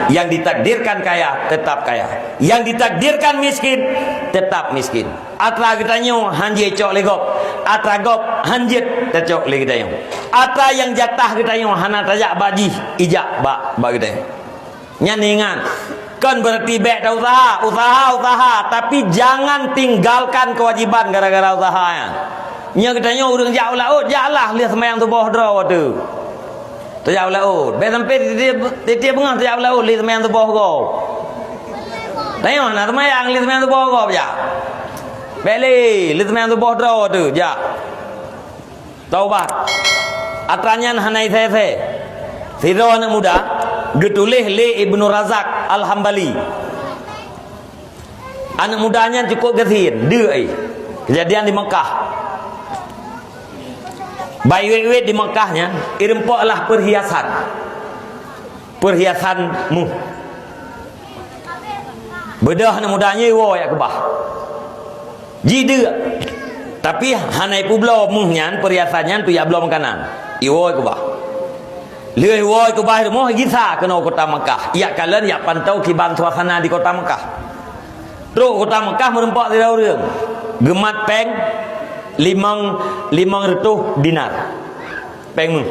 Yang ditakdirkan kaya tetap kaya, yang ditakdirkan miskin tetap miskin. Atra getanyo hanje cok legop, atra gop hanjet tecok le getanyo. Atra yang jatah getanyo hana tajak baji ijak ba getanyo. Nyaningan kan berarti bek dah usaha, tapi jangan tinggalkan kewajiban gara-gara usahanya. Nya getanyo urang jak laut jaklah lihat semayang tu bawah draw tu. Terjauh laut. Biar sampai tiap bengah terjauh laut. Lihat semayang tu bawah kau. Tengok nak semayang. Lihat semayang tu bawah kau. Sekejap. Balik. Lihat semayang tu bawah draw tu. Sekejap. Taubat. Atranyan hanai saya. Siro anak muda. Getulih li Ibnu Razak Al-Hambali. Anak mudanya cukup gesin. Dia kejadian di Mekah. Bayi-bayi di Mekahnya irempoklah perhiasanmu. Bedah anak mudanya iwo ya kebah. Jida. Tapi hanai pu belum muhnya perhiasannya tu ya belum makanan. Iwo kebah. Leh iwo kebah moh gisa kena kota Mekah. Ya kalian ya pantau kiban suasana di kota Mekah. Terus kota Mekah merempok tidak orang. Gemat peng limang retuh dinar pengmu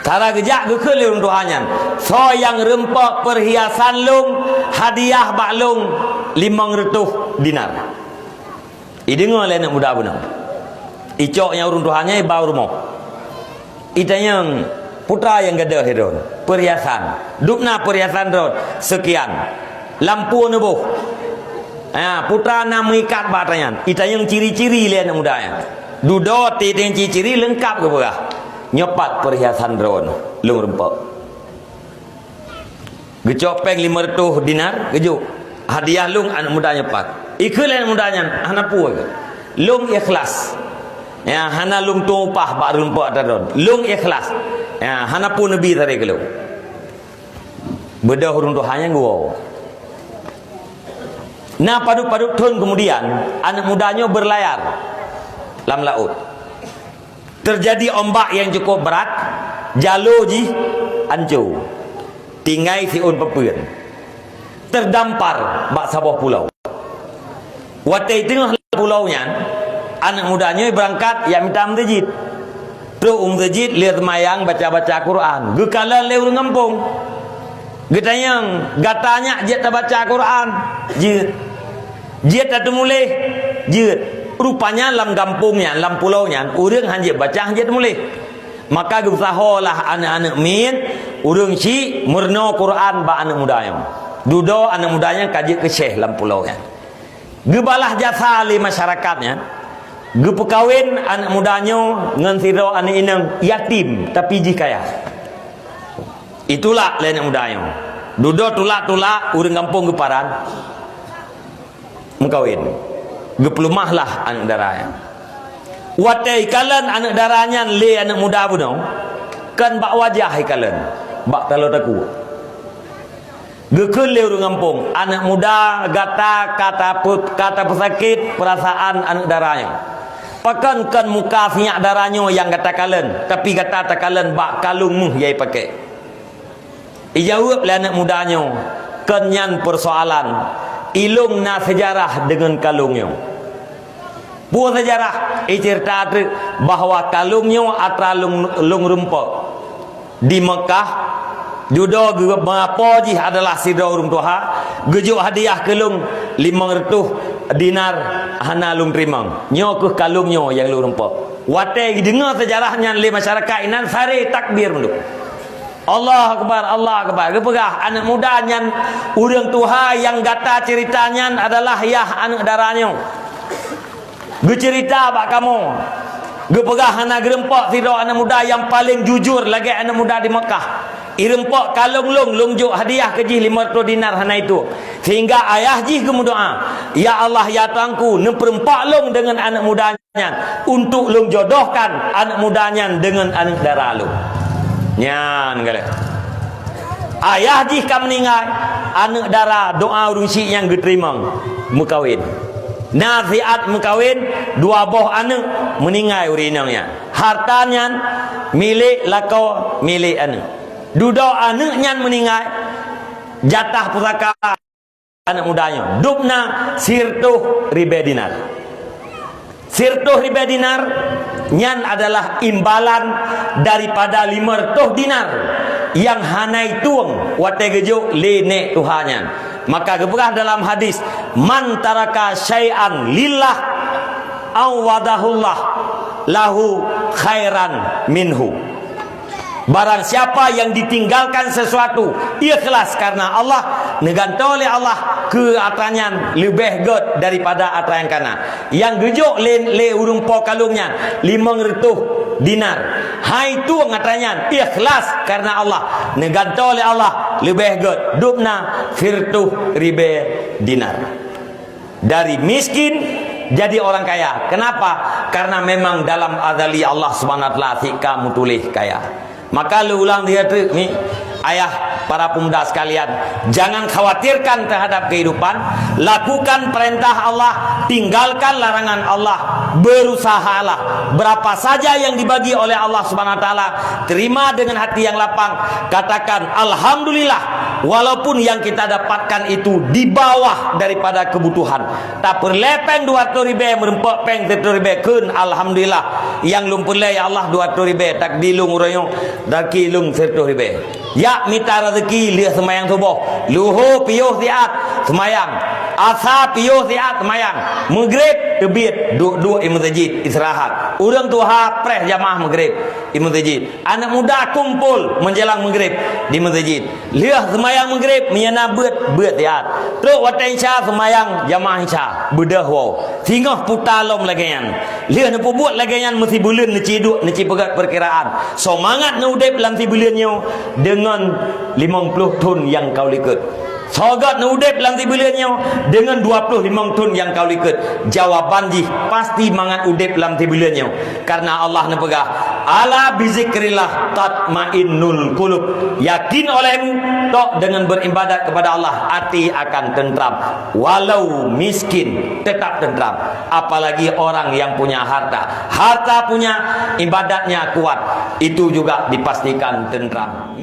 cara gejak ke lung tuhanyan so yang rempok perhiasan lung hadiah bak lung 5 retuh dinar idengar le nak muda bunang icok yang urung tuhannya bau rumah itanya putra yang gada hedon perhiasan dupna perhiasan ron sekian lampu nubuh putra nak mengikat batanya. Ita yang ciri-ciri le anak muda yang. Dudo yang ciri-ciri lengkap ke berah. Nyopat perhiasan drone lung rempok. Gecopeng 500 dinar, gejuk. Hadiah lung anak muda nyopat. Ikut anak mudanya anak puas. Lung ikhlas. Ya, hana lung tumpah bak rempok drone. Lung ikhlas. Ya, hana pun nabi tadi ke lung. Bedah urung Tuhannya gua. Nah paduk-paduk tahun kemudian anak mudanya berlayar dalam laut. Terjadi ombak yang cukup berat, jalur ji hancur. Tinggai siun pepuen. Terdampar bak sabah pulau. Watai tengah pulaunya, anak mudanya berangkat yang minta masjid. Terus masjid lihat mayang baca-baca Quran. Gekalan le urang kampung. Getanyang gatanya jet baca Quran. Jit tak mulai jit rupanya dalam kampungnya dalam pulaunya urang hanjit baca hanjit mulai maka usahalah anak-anak min urang si murno Quran ba anak mudanya dudo anak mudanya kaji ke syekh dalam pulaunya gebalah jasa li masyarakatnya gepekawin anak mudanya ngan siro anak inang yatim tapi jikaya itulah le anak mudanya dudo tulak-tulak urang kampung geparan mengkawin geplumahlah anak darahnya watai kalian anak darahnya le anak muda pun kan bak wajah kalian bak kalau taku gekun le urang kampung anak muda kata pesakit perasaan anak darahnya pakan kan muka sinyak darahnya yang kata kalian tapi kata kalian bak kalungmu yai pakai ijawab le anak mudanya kenyan persoalan ilung na sejarah dengan kalungnya. Buah sejarah cerita bahawa kalungnya atra lung rumpok di Mekah judo apa ji adalah sidra urung tuha gejuk hadiah ke lung 500 dinar hana lung terimang nyo ke kalungnya yang lung rumpok wate dengar sejarahnya le masyarakat inan sare takbir menduk Allah Akbar, Allah Akbar. Gepegah anak mudanya urang tuha yang gata ceritanya adalah yah anak darahnya. Gecerita bak kamu. Gepegah anak gerempok tidak anak muda yang paling jujur lagi anak muda di Mekah. Irempok kalung lung juk hadiah kejih 500 dinar hana itu. Sehingga ayah jih kemudoa, ya Allah ya Tuanku, nemperempak lung dengan anak mudanya untuk lung jodohkan anak mudanya dengan anak darah lung. Nyan kali. Ayah jih kam meninggal anak darah doa urungsi yang diterima mukawin. Nasihat mukawin dua boh anak meninggal urinangnya. Hartanya milik lakau milik anak. Duduk anaknya meninggal, jatah pusaka anak mudanya. Dubna sirtuh ribe dinar. Sirtuh ribe dinar nyan adalah imbalan daripada 500 dinar yang hanai tuang wate gejuk lene Tuhannya. Maka geberah dalam hadis, man taraka syai'an lillah awadahullah lahu khairan minhu. Barang siapa yang ditinggalkan sesuatu ikhlas karena Allah, neganto oleh Allah ke atannya lebih god daripada atan yang kana. Yang gejuk le urung po kalungnya 500 dinar. Hai tu ngatanya ikhlas karena Allah, neganto oleh Allah lebih god. Dubna firtuh ribe dinar. Dari miskin jadi orang kaya. Kenapa? Karena memang dalam azali Allah Subhanahu wa taala kamu tulis kaya. Maka lu ulang dia tu ni, ayah para pemuda sekalian, jangan khawatirkan terhadap kehidupan, lakukan perintah Allah, tinggalkan larangan Allah, berusahalah. Berapa saja yang dibagi oleh Allah Subhanahu wa taala, terima dengan hati yang lapang, katakan alhamdulillah, walaupun yang kita dapatkan itu di bawah daripada kebutuhan. Tak perlepen 200 ribu merempok peng 300 ribu kun alhamdulillah. Yang lumpur le ya Allah 200 ribu tak dilung urayong daki lung 300 ribu. Ya minta rezeki lihat semayang subuh, luhu piyuh siat semayang, asa piyuh siat semayang, maghrib terbit duduk di masjid istirahat. Orang tua preh jamaah maghrib di masjid. Anak muda kumpul menjelang maghrib di masjid. Lihat semayang maghrib menyana beut siat. Terus waktu isya semayang jamaah isya bedah wow. Singah putalom lagian. Lihat nak buat lagian mesti bulan neciduk neci pegat perkiraan. Semangat nudep dalam si bulannya dengan 50 ton yang kau likut. Sogat nudep dalam si bulannya dengan 25 ton yang kau likut. Jawaban ji pasti mangat udep dalam si bulannya. Karena Allah nepegah ala bizikrillah tatmainnul qulub. Yakin olehmu tok dengan beribadat kepada Allah hati akan tentram. Walau miskin tetap tentram. Apalagi orang yang punya harta. Harta punya, ibadatnya kuat, itu juga dipastikan tentram.